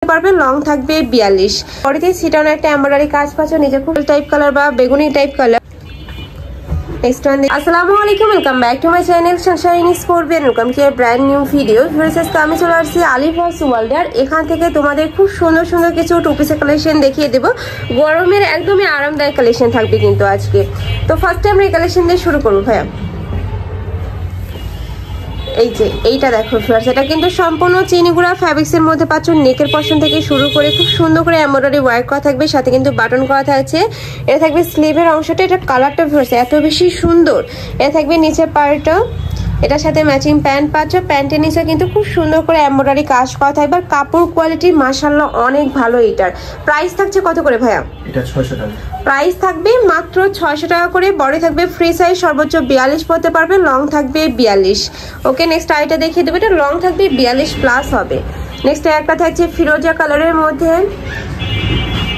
পারবে লং থাকবে 42 বডিতে সিটানো একটা এমব্রয়ডারি কাজ পাচ্ছ নিচে খুব টাইপ কালার বা বেগুনি টাইপ কালার। নেক্সট ওয়ান আসসালামু আলাইকুম welcome back to my channel sunshine sports and welcome to a brand new video. আজকে আমি চলে আসছি আলিফাস ওয়ার্ল্ড আর এখান থেকে তোমাদের খুব সুন্দর সুন্দর কিছু টু পিসের কালেকশন দেখিয়ে দেব। গরমের একদমই আরামদায়ক কালেকশন থাকবে কিন্তু আজকে। তো ফার্স্টে আমরা এই কালেকশন দিয়ে শুরু করব ভাইয়া। এই যে এইটা দেখো ফ্রেন্ডস, এটা কিন্তু সম্পূর্ণ চিনিগুড়া ফ্যাব্রিক্স এর মধ্যে পাচ্ছ। নেকের পশন থেকে শুরু করে খুব সুন্দর করে এমব্রয়ডারি ওয়ার্ক করা থাকবে, সাথে কিন্তু বাটন করা থাকছে। এটা থাকবে স্লিভের অংশটা, এটা কালারটা ফ্রেন্ডস এত বেশি সুন্দর। এটা থাকবে নিচের পার্টটা, এটার সাথে ম্যাচিং প্যান্ট পাচ্ছ। প্যান্টের নিচে কিন্তু খুব সুন্দর করে এমব্রয়ডারি কাজ করা থাকবে, আর কাপড় কোয়ালিটি মাশাআল্লাহ অনেক ভালো। এটার প্রাইস থাকছে কত করে ভাইয়া? এটা 600 টাকা প্রাইস থাকবে মাত্র 600 টাকা করে। বডি থাকবে ফ্রি সাইজ, সর্বোচ্চ 42 পড়তে পারবে, লং থাকবে 42। ওকে নেক্সট আইটা দেখিয়ে দেবো, এটা লং থাকবে 42 প্লাস হবে। নেক্সট একটা থাকছে ফিরোজা কালারের মধ্যে।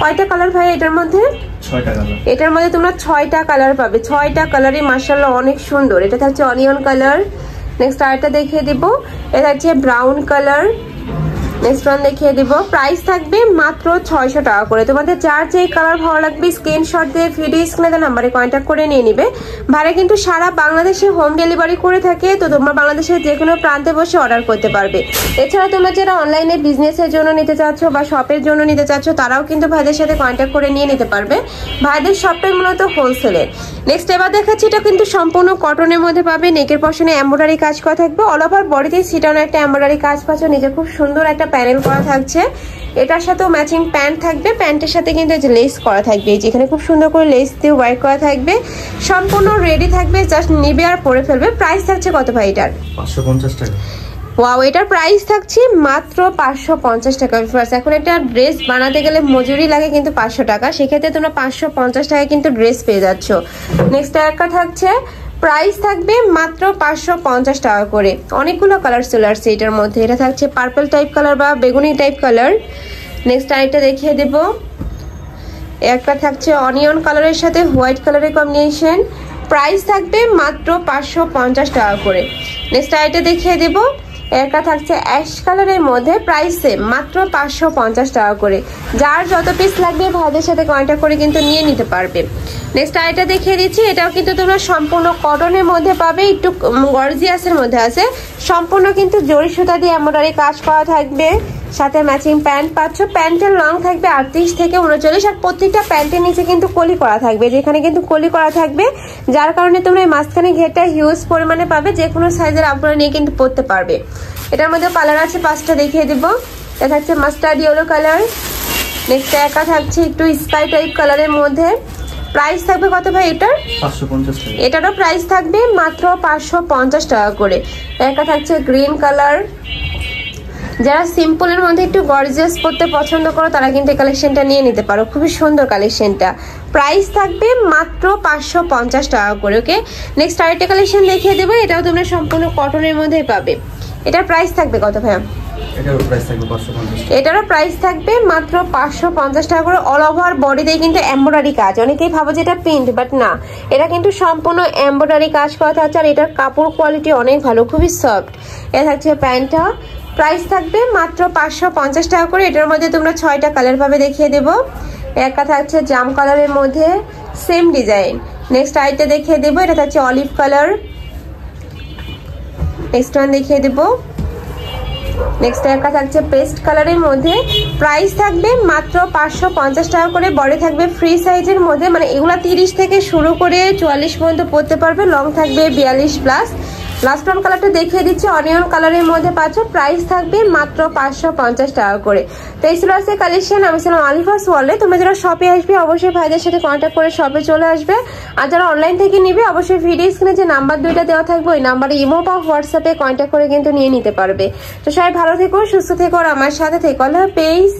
কয়টা কালার ভাই এটার মধ্যে? 6টা কালার। এটার মধ্যে তোমরা 6টা কালার পাবে, 6টা কালারই মাশাআল্লাহ অনেক সুন্দর। এটা থাকছে অনিয়ন কালার। নেক্সট আরেকটা দেখিয়ে দিব, এটা হচ্ছে ব্রাউন কালার। নেক্সট ওয়ান দেখিয়ে দিব, প্রাইস থাকবে মাত্র 600 টাকা করে। তোমাদের যার যেই কালার ভালো লাগবে স্ক্রিনশট দিয়ে ভিডিও স্ক্রিনে নাম্বারে কন্ট্যাক্ট করে নিয়ে নিবে। ভাড়া কিন্তু সারা বাংলাদেশে হোম ডেলিভারি করে থাকে, তো তোমরা বাংলাদেশের যে কোনো প্রান্তে বসে অর্ডার করতে পারবে। এছাড়া তোমরা যারা অনলাইনে বিজনেসের জন্য নিতে চাচ্ছ বা শপের জন্য নিতে চাচ্ছ, তারাও কিন্তু ভাইদের সাথে কন্ট্যাক্ট করে নিয়ে নিতে পারবে। ভাইদের শপটাই মূলত হোলসেলের। নেক্সট এবার দেখাচ্ছি, এটা কিন্তু সম্পূর্ণ কটনের মধ্যে পাবে। নেকের পশনে এমব্রয়ডারি কাজ করা থাকবে, অল ওভার বডিতে সিটানো একটা এমব্রয়ডারি কাজ পাচ্ছ। নিচে খুব সুন্দর একটা প্যানেল করা থাকছে। এটার সাথেও ম্যাচিং প্যান্ট থাকবে, প্যান্টের সাথে কিন্তু লেস করা থাকবে, যেখানে খুব সুন্দর করে লেস দিয়ে ওয়ার্ক করা থাকবে। সম্পূর্ণ রেডি থাকবে, জাস্ট নিবে আর পরে ফেলবে। প্রাইস থাকছে কত ভাই এটার? 550 টাকা। ওয়াও, এটার প্রাইস থাকছে মাত্র 550 টাকা। এখন একটা ড্রেস বানাতে গেলে মজুরি লাগে কিন্তু 500 টাকা, সেক্ষেত্রে তোমরা 550 টাকায় কিন্তু ড্রেস পেয়ে যাচ্ছ। নেক্সট একটা থাকছে, প্রাইস থাকবে মাত্র 550 টাকা করে। অনেকগুলো কালার চলে আসছে এটার মধ্যে। এটা থাকছে পার্পল টাইপ কালার বা বেগুনি টাইপ কালার। নেক্সট আরেকটা দেখিয়ে দেব, একটা থাকছে অনিয়ন কালারের সাথে হোয়াইট কালারের কম্বিনেশন। প্রাইস থাকবে মাত্র 550 টাকা করে। নেক্সট আরেকটা দেখিয়ে দেব, একটা থাকছে অ্যাশ কালারের মধ্যে, প্রাইসে মাত্র 550 টাকা করে। যার যত পিস লাগবে ভাইদের সাথে কন্ট্যাক্ট করে কিন্তু নিয়ে নিতে পারবে। নেক্সট আইটা দেখিয়ে দিচ্ছি, এটাও কিন্তু তোমরা সম্পূর্ণ কটনের মধ্যে পাবে, একটু গর্জিয়াসের মধ্যে আছে। সম্পূর্ণ কিন্তু জরি সুতা দিয়ে এমব্রয়ডারি কাজ করা থাকবে, সাথে ম্যাচিং প্যান্ট পাচ্ছ। প্যান্টের লং থাকবে 38 থেকে 39, আর প্রত্যেকটা প্যান্টের নিচে কিন্তু কলি করা থাকবে, যেখানে কিন্তু কলি করা থাকবে, যার কারণে তোমরা এই মাঝখানে ঘেরটা হিউজ পরিমাণে পাবে। যে কোনো সাইজের আপনারা নিয়ে কিন্তু পরতে পারবে। এটার মধ্যে কালার আছে 5টা, দেখিয়ে দিব। এটা থাকছে মাস্টার্ড ইয়েলো কালার। নেক্সট একা থাকছে একটু স্কাই টাইপ কালারের মধ্যে। প্রাইস থাকবে কত ভাই এটার? 550 টাকা। এটারও প্রাইস থাকবে মাত্র 550 টাকা করে। একটা থাকছে গ্রিন কালার। যারা সিম্পলের মধ্যে একটু গর্জিয়াস পড়তে পছন্দ করো, তারা কিন্তু এই কালেকশনটা নিয়ে নিতে পারো, খুবই সুন্দর কালেকশনটা। প্রাইস থাকবে মাত্র 550 টাকা করে। ওকে নেক্সট আরেকটা কালেকশন দেখিয়ে দেবো, এটাও তোমরা সম্পূর্ণ কটনের মধ্যেই পাবে। এটার প্রাইস থাকবে কত ভাইয়া? এটারও প্রাইস থাকবে 550। এটারও প্রাইস থাকবে মাত্র 550 টাকা করে। অল ওভার বডিতে কিন্তু এমব্রয়ডারি কাজ। অনেকেই ভাবো যে এটা প্রিন্ট, বাট না, এটা কিন্তু সম্পূর্ণ এমব্রয়ডারি কাজ করা থাকছে, আর এটার কাপড় কোয়ালিটি অনেক ভালো, খুবই সফট। এটা থাকছে প্যান্টটা, প্রাইস থাকবে মাত্র 550 টাকা করে। এটার মধ্যে তোমরা 6টা কালার পাবে, দেখিয়ে দেব। একটা থাকছে জাম কালারের মধ্যে, সেম ডিজাইন। নেক্সট আইটা দেখিয়ে দেবো, এটা থাকছে অলিভ কালার। নেক্সট ওয়ান দেখিয়ে দেবো, নেক্সট একটা থাকছে পেস্ট কালারের মধ্যে। প্রাইস থাকবে মাত্র 550 টাকা করে। বডি থাকবে ফ্রি সাইজের মধ্যে, মানে এগুলা 30 থেকে শুরু করে 44 পর্যন্ত পরতে পারবে, লং থাকবে 42 প্লাস। লাস্ট ওয়ান কালারটা দেখিয়ে দিচ্ছি, অনিয়ন কালারের মধ্যে পাচ্ছ। প্রাইস থাকবে মাত্র 550 টাকা করে। তো এই ছিল আজকে কালেকশন। আমি ছিলাম আলিফাস ওয়ার্ল্ডে। তোমরা যারা শপে আসবে অবশ্যই ভাইদের সাথে কন্ট্যাক্ট করে শপে চলে আসবে, আর যারা অনলাইন থেকে নিবে অবশ্যই ভিডিও স্ক্রিনে যে নাম্বার 2টা দেওয়া থাকবে, ওই নাম্বারে ইমো বা হোয়াটসঅ্যাপে কন্ট্যাক্ট করে কিন্তু নিয়ে নিতে পারবে। তো সবাই ভালো থেকো, সুস্থ থেকো, আর আমার সাথে থেকো। আল্লাহ হাফেজ।